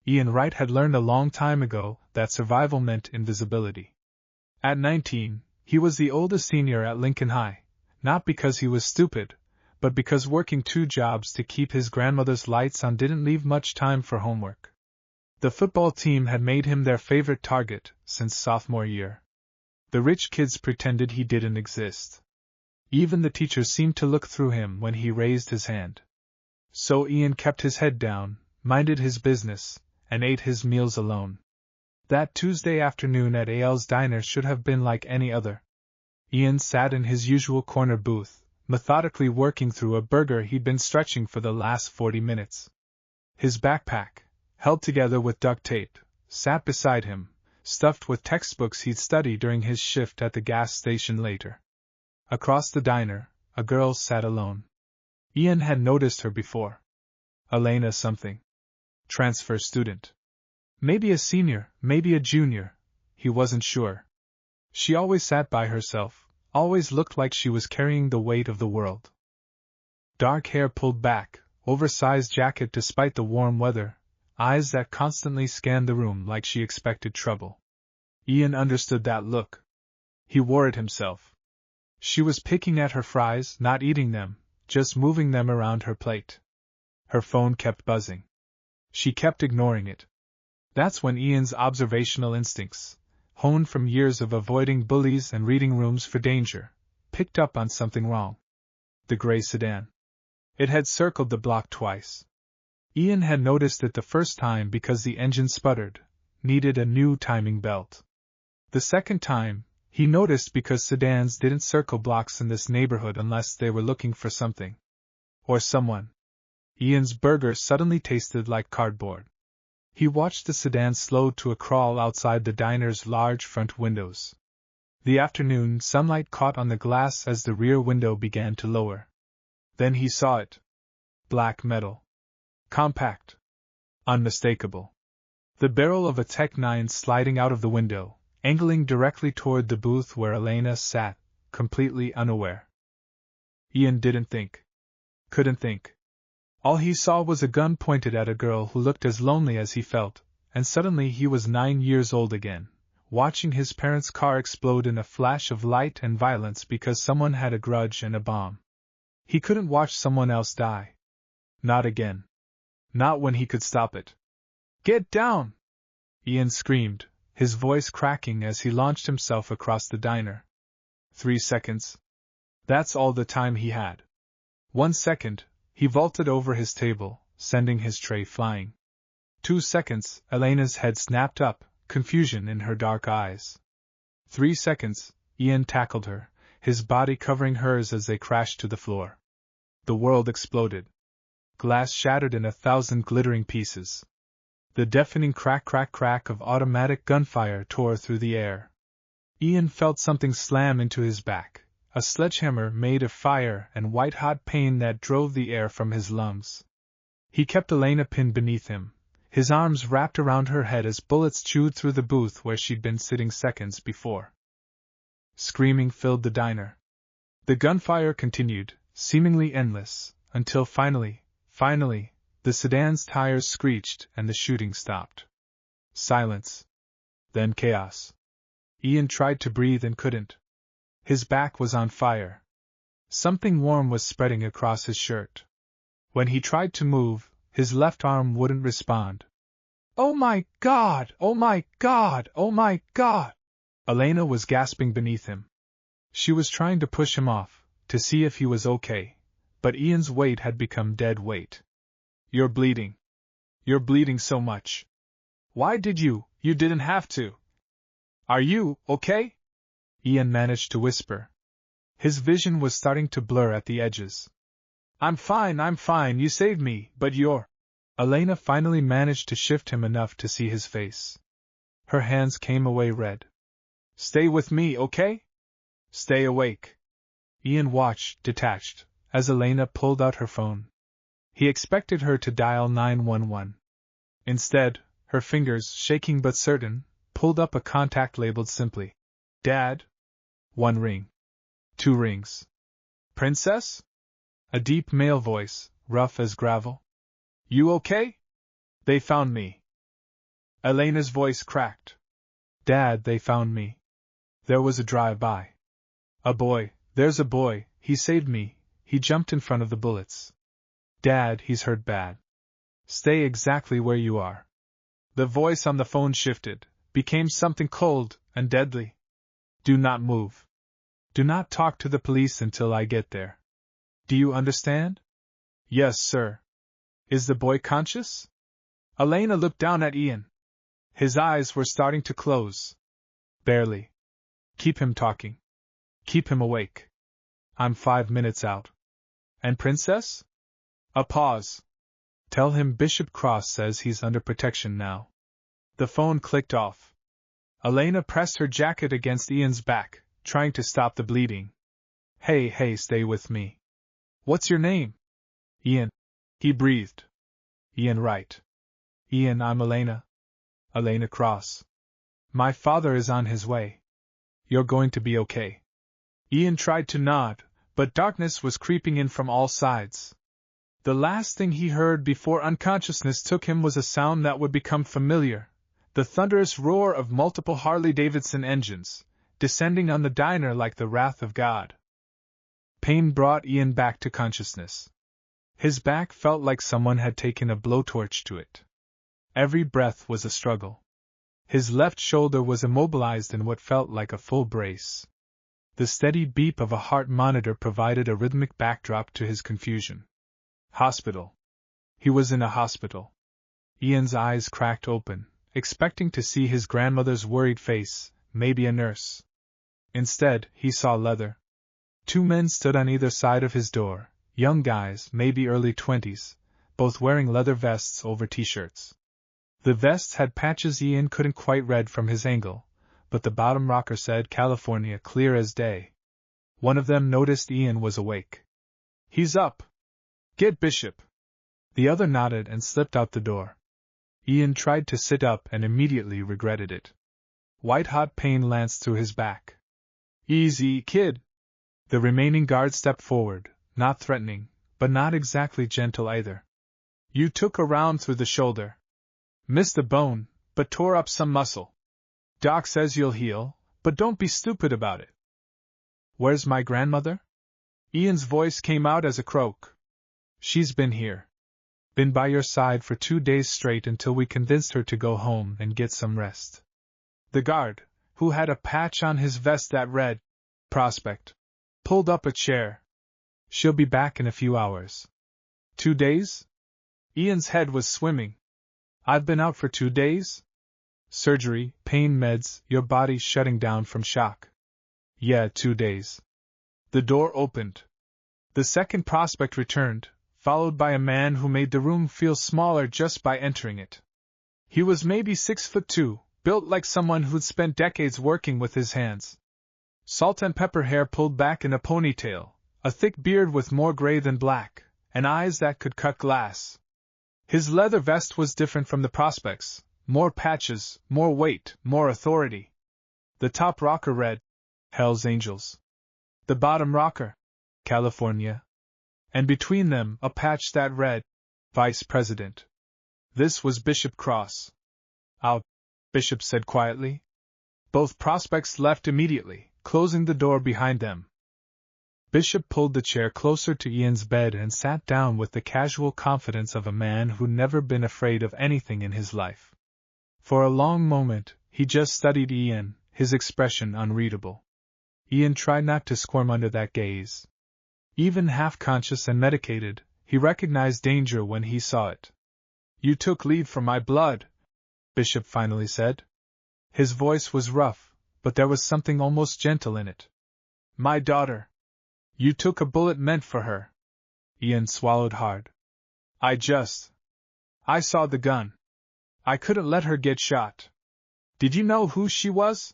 Ian Wright had learned a long time ago that survival meant invisibility. At 19, he was the oldest senior at Lincoln High, not because he was stupid, but because working 2 jobs to keep his grandmother's lights on didn't leave much time for homework. The football team had made him their favorite target since sophomore year. The rich kids pretended he didn't exist. Even the teachers seemed to look through him when he raised his hand. So Ian kept his head down, minded his business, and ate his meals alone. That Tuesday afternoon at AL's diner should have been like any other. Ian sat in his usual corner booth, methodically working through a burger he'd been stretching for the last 40 minutes. His backpack, held together with duct tape, sat beside him, stuffed with textbooks he'd studied during his shift at the gas station later. Across the diner, a girl sat alone. Ian had noticed her before. Elena something. Transfer student. Maybe a senior, maybe a junior, he wasn't sure. She always sat by herself, always looked like she was carrying the weight of the world. Dark hair pulled back, oversized jacket despite the warm weather, eyes that constantly scanned the room like she expected trouble. Ian understood that look. He wore it himself. She was picking at her fries, not eating them, just moving them around her plate. Her phone kept buzzing. She kept ignoring it. That's when Ian's observational instincts, honed from years of avoiding bullies and reading rooms for danger, picked up on something wrong. The gray sedan. It had circled the block twice. Ian had noticed it the first time because the engine sputtered, needed a new timing belt. The second time, he noticed because sedans didn't circle blocks in this neighborhood unless they were looking for something. Or someone. Ian's burger suddenly tasted like cardboard. He watched the sedan slow to a crawl outside the diner's large front windows. The afternoon sunlight caught on the glass as the rear window began to lower. Then he saw it. Black metal. Compact. Unmistakable. The barrel of a Tech 9 sliding out of the window, angling directly toward the booth where Elena sat, completely unaware. Ian didn't think. Couldn't think. All he saw was a gun pointed at a girl who looked as lonely as he felt, and suddenly he was 9 years old again, watching his parents' car explode in a flash of light and violence because someone had a grudge and a bomb. He couldn't watch someone else die. Not again. Not when he could stop it. "Get down!" Ian screamed, his voice cracking as he launched himself across the diner. 3 seconds. That's all the time he had. 1 second, he vaulted over his table, sending his tray flying. 2 seconds, Elena's head snapped up, confusion in her dark eyes. 3 seconds, Ian tackled her, his body covering hers as they crashed to the floor. The world exploded. Glass shattered in 1,000 glittering pieces. The deafening crack crack crack of automatic gunfire tore through the air. Ian felt something slam into his back, a sledgehammer made of fire and white-hot pain that drove the air from his lungs. He kept Elena pinned beneath him, his arms wrapped around her head as bullets chewed through the booth where she'd been sitting seconds before. Screaming filled the diner. The gunfire continued, seemingly endless, until finally, the sedan's tires screeched and the shooting stopped. Silence. Then chaos. Ian tried to breathe and couldn't. His back was on fire. Something warm was spreading across his shirt. When he tried to move, his left arm wouldn't respond. "Oh my God! Oh my God! Oh my God!" Elena was gasping beneath him. She was trying to push him off, to see if he was okay, but Ian's weight had become dead weight. "You're bleeding. You're bleeding so much. Why did you didn't have to. Are you okay?" Ian managed to whisper. His vision was starting to blur at the edges. I'm fine, you saved me, but you're... Elena finally managed to shift him enough to see his face. Her hands came away red. "Stay with me, okay? Stay awake." Ian watched, detached, as Elena pulled out her phone. He expected her to dial 911. Instead, her fingers, shaking but certain, pulled up a contact labeled simply, "Dad." 1 ring. 2 rings. "Princess?" A deep male voice, rough as gravel. "You okay?" "They found me. Elena's voice cracked. Dad, they found me. There was a drive-by. A boy, there's a boy, he saved me, he jumped in front of the bullets. Dad, he's hurt bad. Stay exactly where you are. The voice on the phone shifted, became something cold and deadly. Do not move. Do not talk to the police until I get there. Do you understand? Yes, sir. Is the boy conscious? Elena looked down at Ian. His eyes were starting to close. Barely. Keep him talking. Keep him awake. I'm 5 minutes out. And Princess? A pause. Tell him Bishop Cross says he's under protection now. The phone clicked off. Elena pressed her jacket against Ian's back, trying to stop the bleeding. Hey, stay with me. What's your name? Ian. He breathed. Ian Wright. Ian, I'm Elena. Elena Cross. My father is on his way. You're going to be okay. Ian tried to nod, but darkness was creeping in from all sides. The last thing he heard before unconsciousness took him was a sound that would become familiar, the thunderous roar of multiple Harley-Davidson engines, descending on the diner like the wrath of God. Pain brought Ian back to consciousness. His back felt like someone had taken a blowtorch to it. Every breath was a struggle. His left shoulder was immobilized in what felt like a full brace. The steady beep of a heart monitor provided a rhythmic backdrop to his confusion. Hospital. He was in a hospital. Ian's eyes cracked open, expecting to see his grandmother's worried face, maybe a nurse. Instead, he saw leather. 2 men stood on either side of his door, young guys, maybe early 20s, both wearing leather vests over t-shirts. The vests had patches Ian couldn't quite read from his angle, but the bottom rocker said California clear as day. One of them noticed Ian was awake. He's up. Get Bishop. The other nodded and slipped out the door. Ian tried to sit up and immediately regretted it. White-hot pain lanced through his back. Easy, kid. The remaining guard stepped forward, not threatening, but not exactly gentle either. You took a round through the shoulder. Missed a bone, but tore up some muscle. Doc says you'll heal, but don't be stupid about it. Where's my grandmother? Ian's voice came out as a croak. She's been here. Been by your side for 2 days straight until we convinced her to go home and get some rest. The guard, who had a patch on his vest that read, Prospect, pulled up a chair. She'll be back in a few hours. 2 days? Ian's head was swimming. I've been out for 2 days? Surgery, pain meds, your body shutting down from shock. Yeah, 2 days. The door opened. The second prospect returned, followed by a man who made the room feel smaller just by entering it. He was maybe 6'2", built like someone who'd spent decades working with his hands. Salt and pepper hair pulled back in a ponytail, a thick beard with more gray than black, and eyes that could cut glass. His leather vest was different from the prospects, more patches, more weight, more authority. The top rocker read, Hell's Angels. The bottom rocker, California. And between them a patch that read, Vice President. This was Bishop Cross. Out, Bishop said quietly. Both prospects left immediately, closing the door behind them. Bishop pulled the chair closer to Ian's bed and sat down with the casual confidence of a man who'd never been afraid of anything in his life. For a long moment, he just studied Ian, his expression unreadable. Ian tried not to squirm under that gaze. Even half-conscious and medicated, he recognized danger when he saw it. You took leave from my blood, Bishop finally said. His voice was rough, but there was something almost gentle in it. My daughter. You took a bullet meant for her. Ian swallowed hard. I saw the gun. I couldn't let her get shot. Did you know who she was?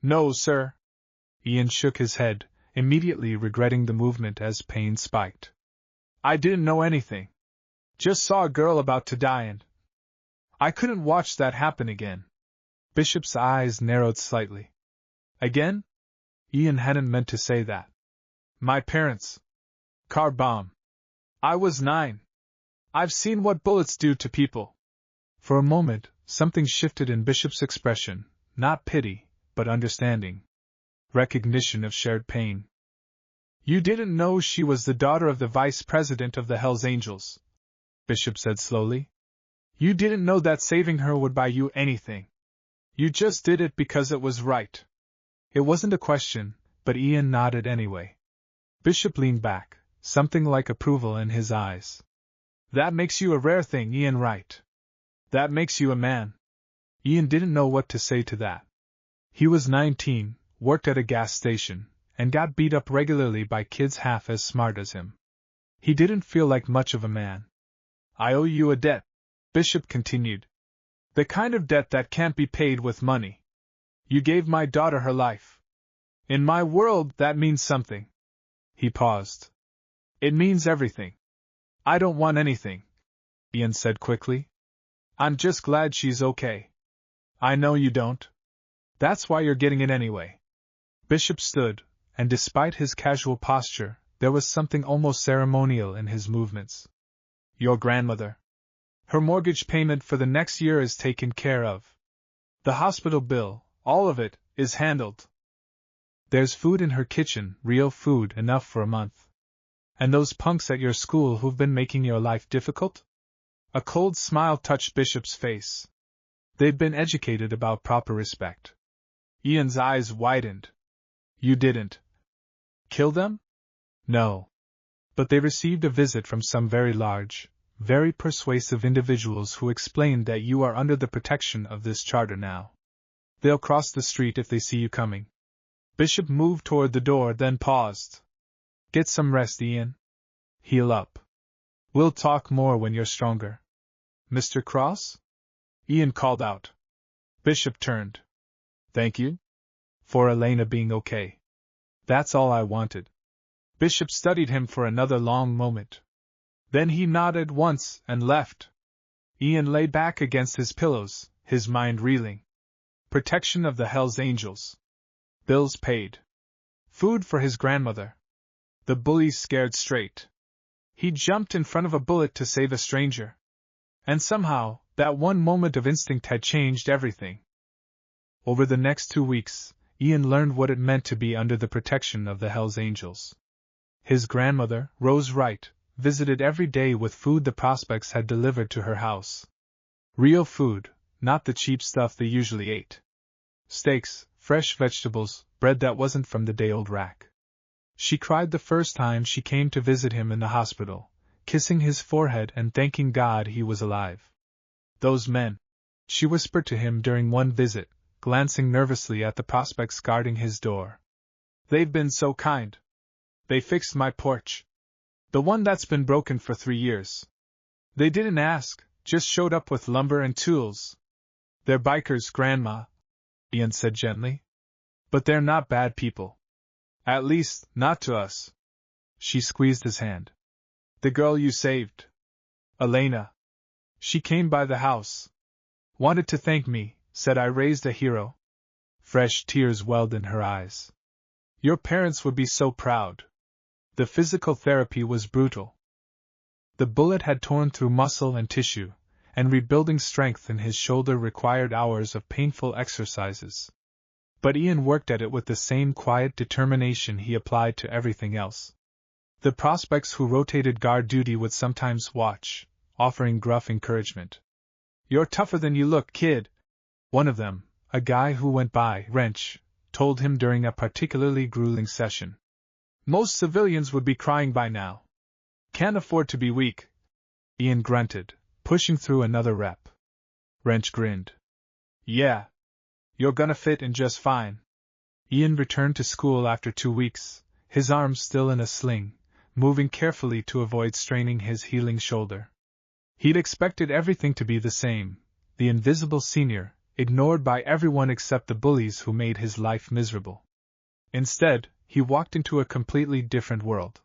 No, sir. Ian shook his head, immediately regretting the movement as pain spiked. I didn't know anything. Just saw a girl about to die and I couldn't watch that happen again. Bishop's eyes narrowed slightly. Again? Ian hadn't meant to say that. My parents. Car bomb. I was 9. I've seen what bullets do to people. For a moment, something shifted in Bishop's expression, not pity, but understanding. Recognition of shared pain. You didn't know she was the daughter of the vice president of the Hells Angels, Bishop said slowly. You didn't know that saving her would buy you anything. You just did it because it was right. It wasn't a question, but Ian nodded anyway. Bishop leaned back, something like approval in his eyes. That makes you a rare thing, Ian Wright. That makes you a man. Ian didn't know what to say to that. He was 19, worked at a gas station, and got beat up regularly by kids half as smart as him. He didn't feel like much of a man. I owe you a debt, Bishop continued. The kind of debt that can't be paid with money. You gave my daughter her life. In my world, that means something. He paused. It means everything. I don't want anything, Ian said quickly. I'm just glad she's okay. I know you don't. That's why you're getting it anyway. Bishop stood, and despite his casual posture, there was something almost ceremonial in his movements. Your grandmother. Her mortgage payment for the next year is taken care of. The hospital bill, all of it, is handled. There's food in her kitchen, real food, enough for a month. And those punks at your school who've been making your life difficult? A cold smile touched Bishop's face. They've been educated about proper respect. Ian's eyes widened. You didn't kill them? No. But they received a visit from some very large, very persuasive individuals who explained that you are under the protection of this charter now. They'll cross the street if they see you coming. Bishop moved toward the door, then paused. Get some rest, Ian. Heal up. We'll talk more when you're stronger. Mr. Cross? Ian called out. Bishop turned. Thank you. For Elena being okay. That's all I wanted. Bishop studied him for another long moment. Then he nodded once and left. Ian lay back against his pillows, his mind reeling. Protection of the Hells Angels. Bills paid. Food for his grandmother. The bullies scared straight. He jumped in front of a bullet to save a stranger. And somehow, that one moment of instinct had changed everything. Over the next 2 weeks, Ian learned what it meant to be under the protection of the Hells Angels. His grandmother, Rose Wright, visited every day with food the prospects had delivered to her house. Real food, not the cheap stuff they usually ate. Steaks, fresh vegetables, bread that wasn't from the day-old rack. She cried the first time she came to visit him in the hospital, kissing his forehead and thanking God he was alive. Those men, she whispered to him during one visit, glancing nervously at the prospects guarding his door. They've been so kind. They fixed my porch. The one that's been broken for 3 years. They didn't ask, just showed up with lumber and tools. They're bikers, Grandma, Ian said gently. But they're not bad people. At least, not to us. She squeezed his hand. The girl you saved. Elena. She came by the house. Wanted to thank me, said I raised a hero. Fresh tears welled in her eyes. Your parents would be so proud. The physical therapy was brutal. The bullet had torn through muscle and tissue, and rebuilding strength in his shoulder required hours of painful exercises. But Ian worked at it with the same quiet determination he applied to everything else. The prospects who rotated guard duty would sometimes watch, offering gruff encouragement. You're tougher than you look, kid. One of them, a guy who went by Wrench, told him during a particularly grueling session. Most civilians would be crying by now. Can't afford to be weak. Ian grunted, pushing through another rep. Wrench grinned. Yeah. You're gonna fit in just fine. Ian returned to school after 2 weeks, his arms still in a sling, moving carefully to avoid straining his healing shoulder. He'd expected everything to be the same, the invisible senior, ignored by everyone except the bullies who made his life miserable. Instead, he walked into a completely different world.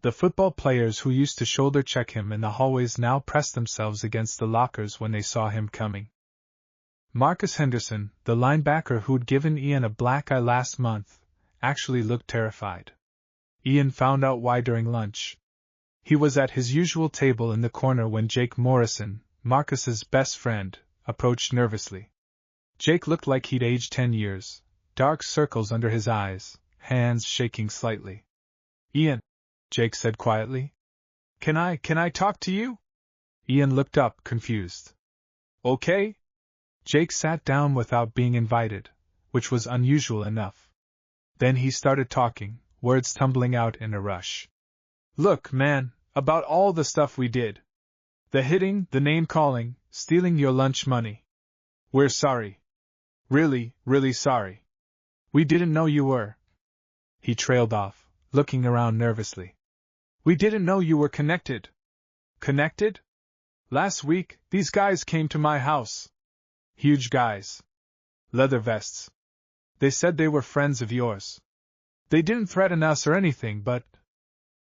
The football players who used to shoulder check him in the hallways now pressed themselves against the lockers when they saw him coming. Marcus Henderson, the linebacker who'd given Ian a black eye last month, actually looked terrified. Ian found out why during lunch. He was at his usual table in the corner when Jake Morrison, Marcus's best friend, approached nervously. Jake looked like he'd aged 10 years, dark circles under his eyes, hands shaking slightly. "Ian," Jake said quietly. Can I talk to you?" Ian looked up, confused. "Okay." Jake sat down without being invited, which was unusual enough. Then he started talking, words tumbling out in a rush. "Look, man, about all the stuff we did. The hitting, the name-calling, stealing your lunch money. We're sorry. Really, really sorry. We didn't know you were..." He trailed off, looking around nervously. "We didn't know you were connected." "Connected? Last week, these guys came to my house. Huge guys. Leather vests. They said they were friends of yours. They didn't threaten us or anything, but..."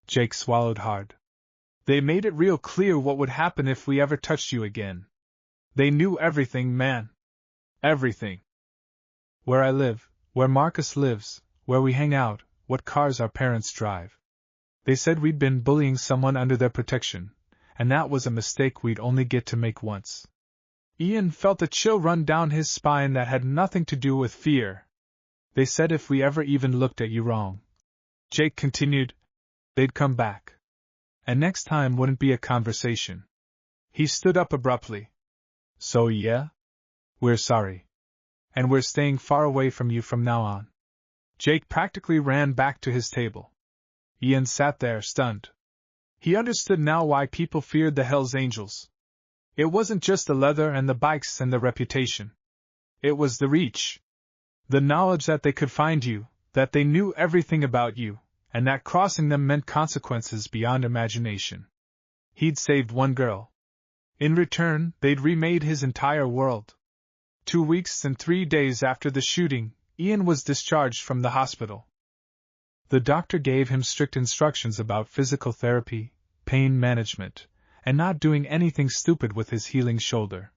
Jake swallowed hard. "They made it real clear what would happen if we ever touched you again. They knew everything, man. Everything. Where I live, where Marcus lives, where we hang out, what cars our parents drive. They said we'd been bullying someone under their protection, and that was a mistake we'd only get to make once." Ian felt a chill run down his spine that had nothing to do with fear. "They said if we ever even looked at you wrong," Jake continued, "they'd come back. And next time wouldn't be a conversation." He stood up abruptly. "So yeah? We're sorry. And we're staying far away from you from now on." Jake practically ran back to his table. Ian sat there, stunned. He understood now why people feared the Hells Angels. It wasn't just the leather and the bikes and the reputation. It was the reach. The knowledge that they could find you, that they knew everything about you, and that crossing them meant consequences beyond imagination. He'd saved one girl. In return, they'd remade his entire world. 2 weeks and 3 days after the shooting, Ian was discharged from the hospital. The doctor gave him strict instructions about physical therapy, pain management, and not doing anything stupid with his healing shoulder.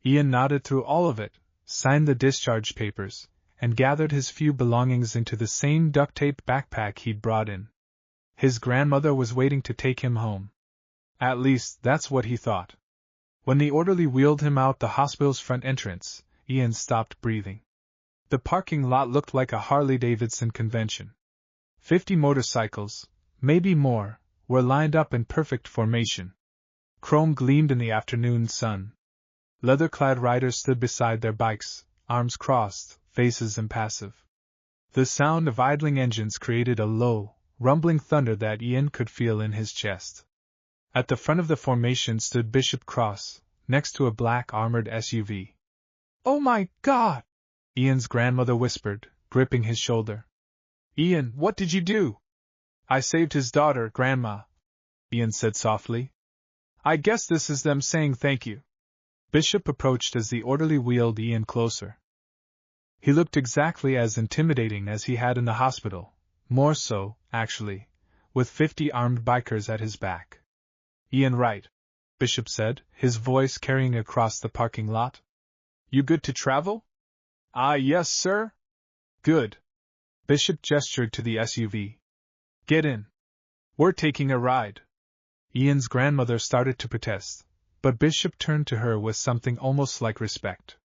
Ian nodded through all of it, signed the discharge papers, and gathered his few belongings into the same duct-tape backpack he'd brought in. His grandmother was waiting to take him home. At least, that's what he thought. When the orderly wheeled him out the hospital's front entrance, Ian stopped breathing. The parking lot looked like a Harley-Davidson convention. 50 motorcycles, maybe more, were lined up in perfect formation. Chrome gleamed in the afternoon sun. Leather-clad riders stood beside their bikes, arms crossed, faces impassive. The sound of idling engines created a low, rumbling thunder that Ian could feel in his chest. At the front of the formation stood Bishop Cross, next to a black armored SUV. "Oh my God!" Ian's grandmother whispered, gripping his shoulder. "Ian, what did you do?" "I saved his daughter, Grandma," Ian said softly. "I guess this is them saying thank you." Bishop approached as the orderly wheeled Ian closer. He looked exactly as intimidating as he had in the hospital, more so, actually, with 50 armed bikers at his back. "Ian Wright," Bishop said, his voice carrying across the parking lot. "You good to travel?" "Ah, yes, sir." "Good." Bishop gestured to the SUV. "Get in. We're taking a ride." Ian's grandmother started to protest, but Bishop turned to her with something almost like respect.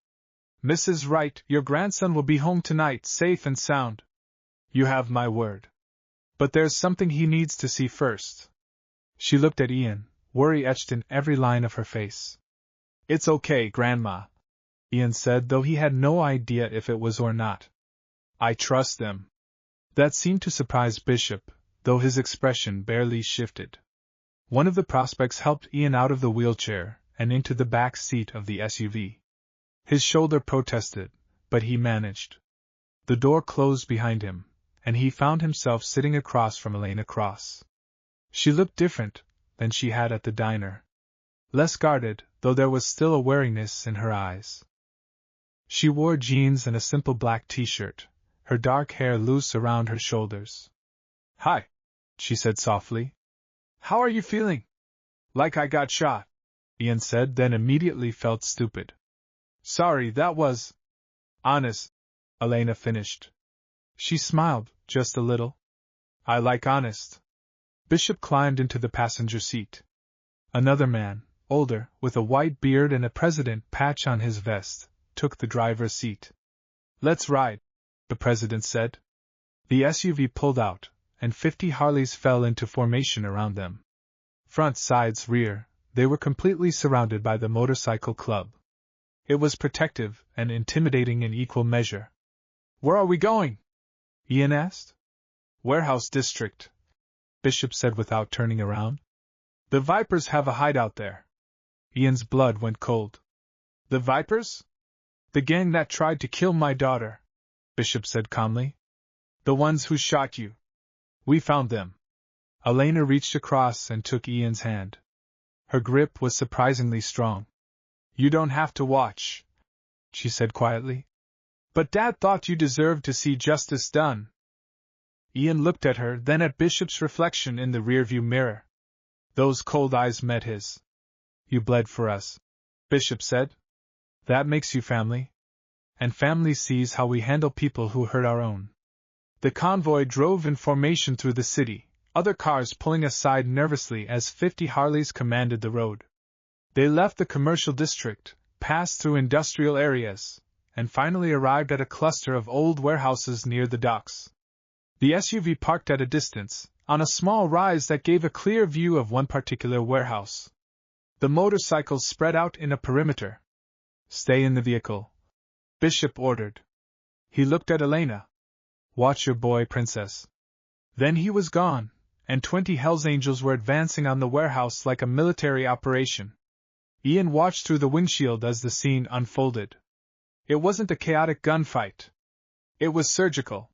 "Mrs. Wright, your grandson will be home tonight, safe and sound. You have my word. But there's something he needs to see first." She looked at Ian, worry etched in every line of her face. "It's okay, Grandma," Ian said, though he had no idea if it was or not. "I trust them." That seemed to surprise Bishop, though his expression barely shifted. One of the prospects helped Ian out of the wheelchair and into the back seat of the SUV. His shoulder protested, but he managed. The door closed behind him, and he found himself sitting across from Elena Cross. She looked different than she had at the diner. Less guarded, though there was still a wariness in her eyes. She wore jeans and a simple black t-shirt, her dark hair loose around her shoulders. "Hi," she said softly. "How are you feeling?" "Like I got shot," Ian said, then immediately felt stupid. "Sorry, that was honest," Elena finished. She smiled, just a little. "I like honest." Bishop climbed into the passenger seat. Another man, older, with a white beard and a president patch on his vest, took the driver's seat. "Let's ride," the president said. The SUV pulled out, and 50 Harleys fell into formation around them. Front, sides, rear, they were completely surrounded by the motorcycle club. It was protective and intimidating in equal measure. "Where are we going?" Ian asked. "Warehouse district," Bishop said without turning around. "The Vipers have a hideout there." Ian's blood went cold. "The Vipers?" "The gang that tried to kill my daughter," Bishop said calmly. "The ones who shot you. We found them." Elena reached across and took Ian's hand. Her grip was surprisingly strong. "You don't have to watch," she said quietly. "But Dad thought you deserved to see justice done." Ian looked at her, then at Bishop's reflection in the rearview mirror. Those cold eyes met his. "You bled for us," Bishop said. "That makes you family. And family sees how we handle people who hurt our own." The convoy drove in formation through the city, other cars pulling aside nervously as 50 Harleys commanded the road. They left the commercial district, passed through industrial areas, and finally arrived at a cluster of old warehouses near the docks. The SUV parked at a distance, on a small rise that gave a clear view of one particular warehouse. The motorcycles spread out in a perimeter. "Stay in the vehicle," Bishop ordered. He looked at Elena. "Watch your boy, Princess." Then he was gone, and 20 Hell's Angels were advancing on the warehouse like a military operation. Ian watched through the windshield as the scene unfolded. It wasn't a chaotic gunfight. It was surgical.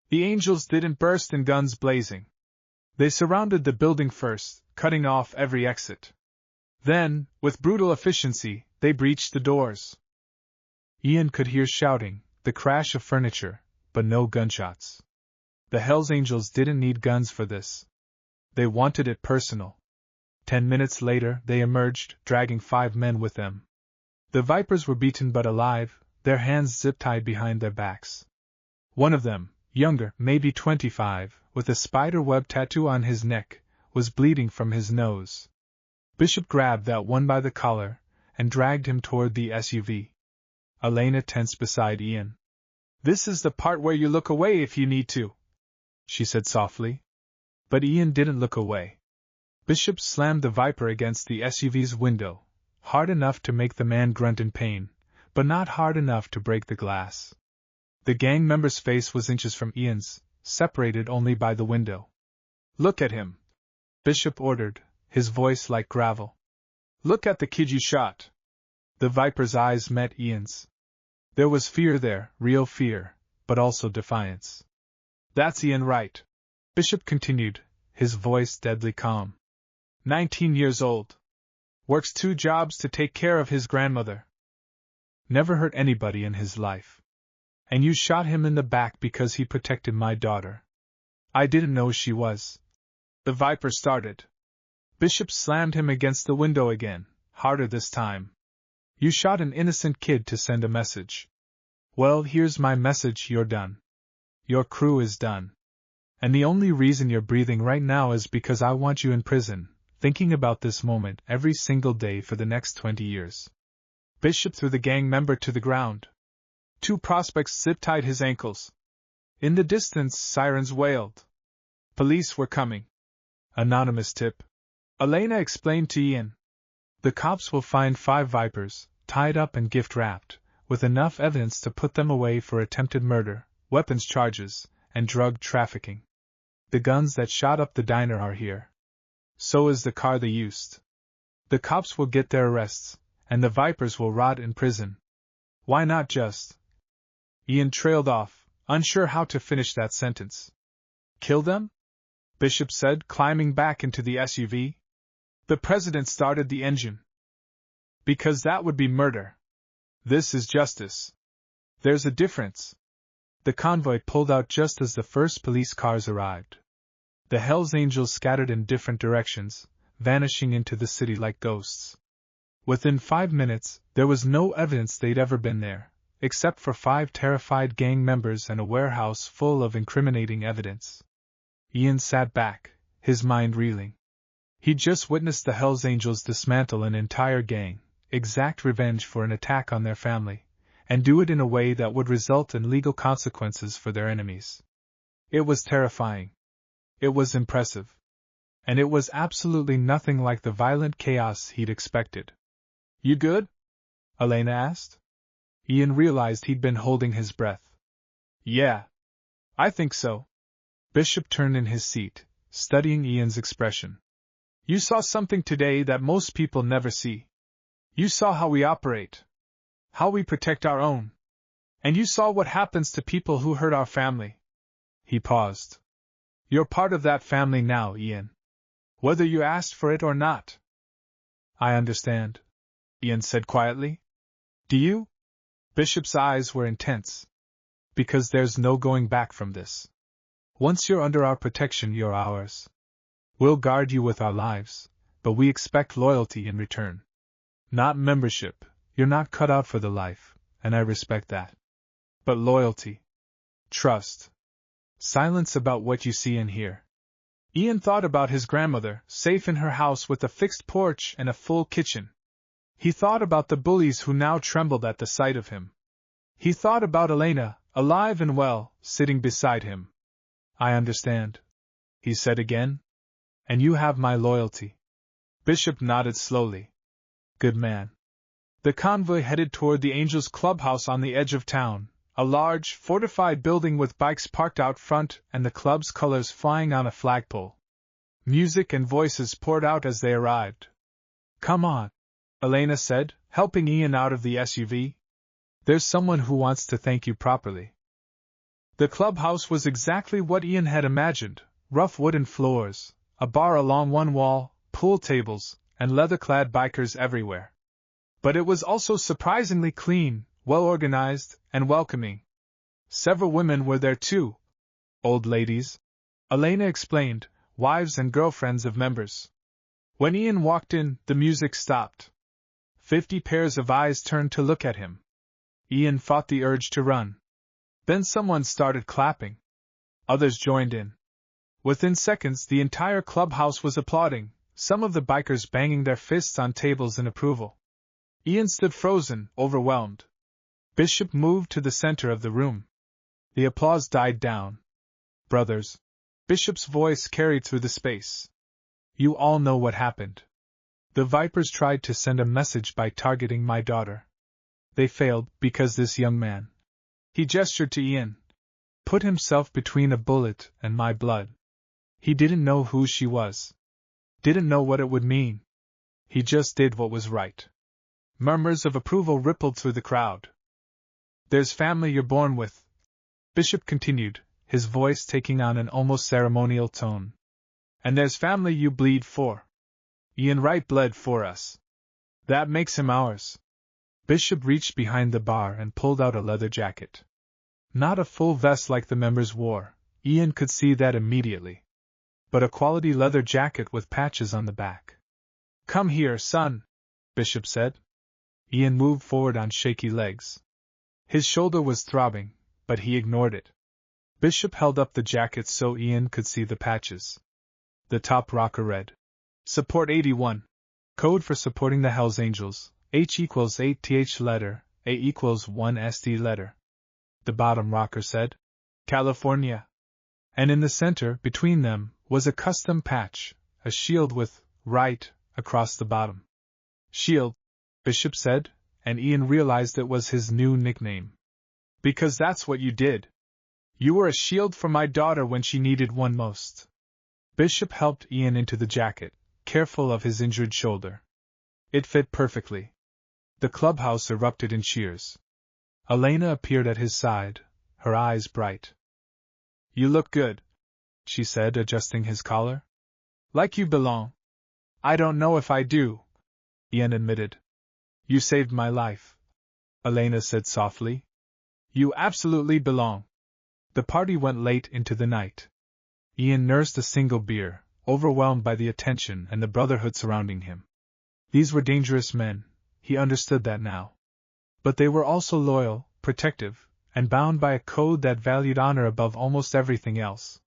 The Angels didn't burst in guns blazing. They surrounded the building first, cutting off every exit. Then, with brutal efficiency, they breached the doors. Ian could hear shouting, the crash of furniture, but no gunshots. The Hells Angels didn't need guns for this. They wanted it personal. 10 minutes later, they emerged, dragging 5 men with them. The Vipers were beaten but alive, their hands zip-tied behind their backs. One of them, younger, maybe 25, with a spider web tattoo on his neck, was bleeding from his nose. Bishop grabbed that one by the collar and dragged him toward the SUV. Elena tensed beside Ian. "This is the part where you look away if you need to," she said softly. But Ian didn't look away. Bishop slammed the Viper against the SUV's window, hard enough to make the man grunt in pain, but not hard enough to break the glass. The gang member's face was inches from Ian's, separated only by the window. "Look at him," Bishop ordered, his voice like gravel. "Look at the kid you shot." The Viper's eyes met Ian's. There was fear there, real fear, but also defiance. "That's Ian Wright," Bishop continued, his voice deadly calm. 19 years old. Works 2 jobs to take care of his grandmother. Never hurt anybody in his life. And you shot him in the back because he protected my daughter. I didn't know she was. The Viper started. Bishop slammed him against the window again, harder this time. You shot an innocent kid to send a message. Well, here's my message: you're done. Your crew is done. And the only reason you're breathing right now is because I want you in prison, thinking about this moment every single day for the next 20 years. Bishop threw the gang member to the ground. 2 prospects zip-tied his ankles. In the distance, sirens wailed. Police were coming. Anonymous tip, Elena explained to Ian. The cops will find 5 Vipers, tied up and gift-wrapped, with enough evidence to put them away for attempted murder, weapons charges, and drug trafficking. The guns that shot up the diner are here. So is the car they used. The cops will get their arrests, and the Vipers will rot in prison. Why not just... Ian trailed off, unsure how to finish that sentence. Kill them? Bishop said, climbing back into the SUV. The president started the engine. Because that would be murder. This is justice. There's a difference. The convoy pulled out just as the first police cars arrived. The Hells Angels scattered in different directions, vanishing into the city like ghosts. Within 5 minutes, there was no evidence they'd ever been there, except for 5 terrified gang members and a warehouse full of incriminating evidence. Ian sat back, his mind reeling. He'd just witnessed the Hells Angels dismantle an entire gang, exact revenge for an attack on their family, and do it in a way that would result in legal consequences for their enemies. It was terrifying. It was impressive. And it was absolutely nothing like the violent chaos he'd expected. "You good?" Elena asked. Ian realized he'd been holding his breath. "Yeah. I think so." Bishop turned in his seat, studying Ian's expression. "You saw something today that most people never see. You saw how we operate. How we protect our own. And you saw what happens to people who hurt our family." He paused. "You're part of that family now, Ian. Whether you asked for it or not." "I understand," Ian said quietly. "Do you?" Bishop's eyes were intense. "Because there's no going back from this. Once you're under our protection, you're ours. We'll guard you with our lives, but we expect loyalty in return. Not membership. You're not cut out for the life, and I respect that. But loyalty. Trust. Silence about what you see and hear." Ian thought about his grandmother, safe in her house with a fixed porch and a full kitchen. He thought about the bullies who now trembled at the sight of him. He thought about Elena, alive and well, sitting beside him. "I understand," he said again. "And you have my loyalty." Bishop nodded slowly. "Good man." The convoy headed toward the Angels Clubhouse on the edge of town, a large, fortified building with bikes parked out front and the club's colors flying on a flagpole. Music and voices poured out as they arrived. "Come on," Elena said, helping Ian out of the SUV. "There's someone who wants to thank you properly." The clubhouse was exactly what Ian had imagined: rough wooden floors, a bar along one wall, pool tables, and leather-clad bikers everywhere. But it was also surprisingly clean, well-organized, and welcoming. Several women were there too. Old ladies, Elena explained, wives and girlfriends of members. When Ian walked in, the music stopped. 50 pairs of eyes turned to look at him. Ian fought the urge to run. Then someone started clapping. Others joined in. Within seconds, the entire clubhouse was applauding, some of the bikers banging their fists on tables in approval. Ian stood frozen, overwhelmed. Bishop moved to the center of the room. The applause died down. "Brothers," Bishop's voice carried through the space. "You all know what happened. The Vipers tried to send a message by targeting my daughter. They failed because this young man," he gestured to Ian, "put himself between a bullet and my blood. He didn't know who she was. Didn't know what it would mean. He just did what was right." Murmurs of approval rippled through the crowd. "There's family you're born with," Bishop continued, his voice taking on an almost ceremonial tone. "And there's family you bleed for. Ian Wright bled for us. That makes him ours." Bishop reached behind the bar and pulled out a leather jacket. Not a full vest like the members wore, Ian could see that immediately. But a quality leather jacket with patches on the back. "Come here, son," Bishop said. Ian moved forward on shaky legs. His shoulder was throbbing, but he ignored it. Bishop held up the jacket so Ian could see the patches. The top rocker read, "Support 81. Code for supporting the Hells Angels, H equals 8 TH letter, A equals 1 SD letter." The bottom rocker said, "California." And in the center, between them, was a custom patch, a shield with "Right" across the bottom. "Shield," Bishop said, and Ian realized it was his new nickname. "Because that's what you did. You were a shield for my daughter when she needed one most." Bishop helped Ian into the jacket, careful of his injured shoulder. It fit perfectly. The clubhouse erupted in cheers. Elena appeared at his side, her eyes bright. "You look good," she said, adjusting his collar. "Like you belong." "I don't know if I do," Ian admitted. "You saved my life," Elena said softly. "You absolutely belong." The party went late into the night. Ian nursed a single beer, overwhelmed by the attention and the brotherhood surrounding him. These were dangerous men, he understood that now. But they were also loyal, protective, and bound by a code that valued honor above almost everything else.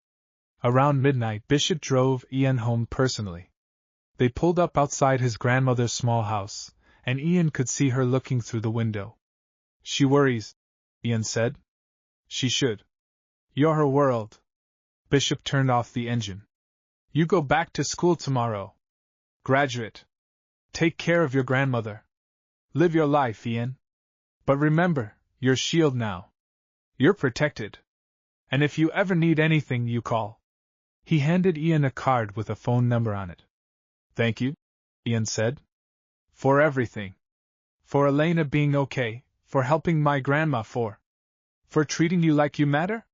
Around midnight, Bishop drove Ian home personally. They pulled up outside his grandmother's small house, and Ian could see her looking through the window. She worries, Ian said. She should. You're her world. Bishop turned off the engine. You go back to school tomorrow. Graduate. Take care of your grandmother. Live your life, Ian. But remember, you're shield now. You're protected. And if you ever need anything, you call. He handed Ian a card with a phone number on it. Thank you, Ian said. For everything. For Elena being okay, for helping my grandma, for treating you like you matter?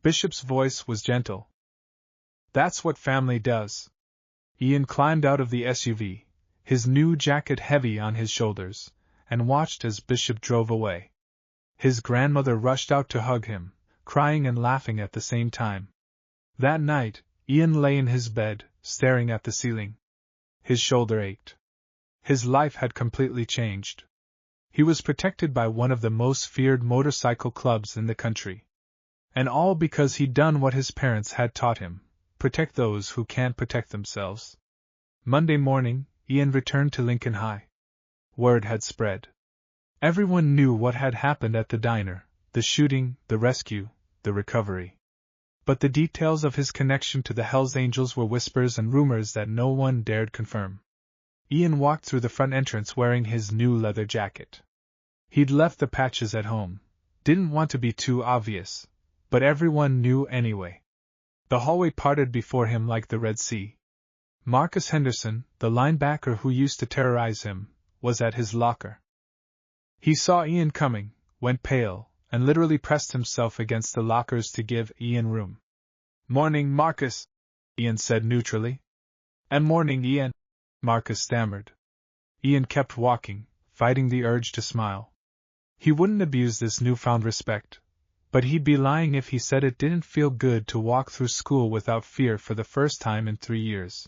Bishop's voice was gentle. That's what family does. Ian climbed out of the SUV, his new jacket heavy on his shoulders, and watched as Bishop drove away. His grandmother rushed out to hug him, crying and laughing at the same time. That night, Ian lay in his bed, staring at the ceiling. His shoulder ached. His life had completely changed. He was protected by one of the most feared motorcycle clubs in the country. And all because he'd done what his parents had taught him: protect those who can't protect themselves. Monday morning, Ian returned to Lincoln High. Word had spread. Everyone knew what had happened at the diner: the shooting, the rescue, the recovery. But the details of his connection to the Hells Angels were whispers and rumors that no one dared confirm. Ian walked through the front entrance wearing his new leather jacket. He'd left the patches at home, didn't want to be too obvious, but everyone knew anyway. The hallway parted before him like the Red Sea. Marcus Henderson, the linebacker who used to terrorize him, was at his locker. He saw Ian coming, went pale, and literally pressed himself against the lockers to give Ian room. "Morning, Marcus," Ian said neutrally. "And morning, Ian," Marcus stammered. Ian kept walking, fighting the urge to smile. He wouldn't abuse this newfound respect, but he'd be lying if he said it didn't feel good to walk through school without fear for the first time in 3 years.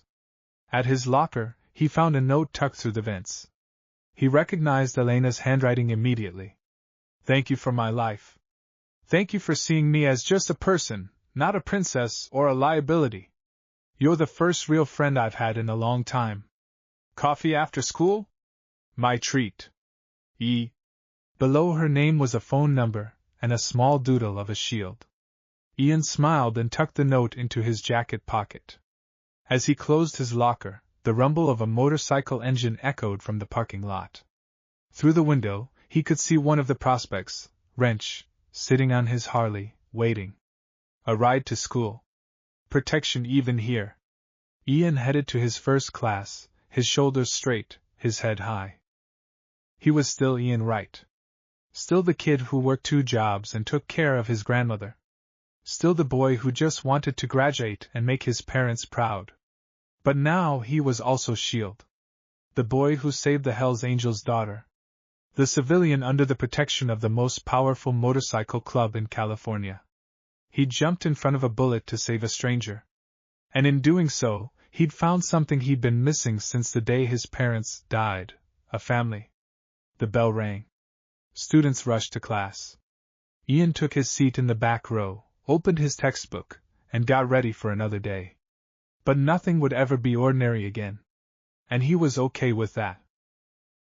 At his locker, he found a note tucked through the vents. He recognized Elena's handwriting immediately. "Thank you for my life. Thank you for seeing me as just a person, not a princess or a liability. You're the first real friend I've had in a long time. Coffee after school? My treat. E." Below her name was a phone number and a small doodle of a shield. Ian smiled and tucked the note into his jacket pocket. As he closed his locker, the rumble of a motorcycle engine echoed from the parking lot. Through the window, he could see one of the prospects, Wrench, sitting on his Harley, waiting. A ride to school. Protection even here. Ian headed to his first class, his shoulders straight, his head high. He was still Ian Wright. Still the kid who worked 2 jobs and took care of his grandmother. Still the boy who just wanted to graduate and make his parents proud. But now he was also Shield. The boy who saved the Hells Angels' daughter. The civilian under the protection of the most powerful motorcycle club in California. He jumped in front of a bullet to save a stranger. And in doing so, he'd found something he'd been missing since the day his parents died: a family. The bell rang. Students rushed to class. Ian took his seat in the back row, opened his textbook, and got ready for another day. But nothing would ever be ordinary again. And he was okay with that.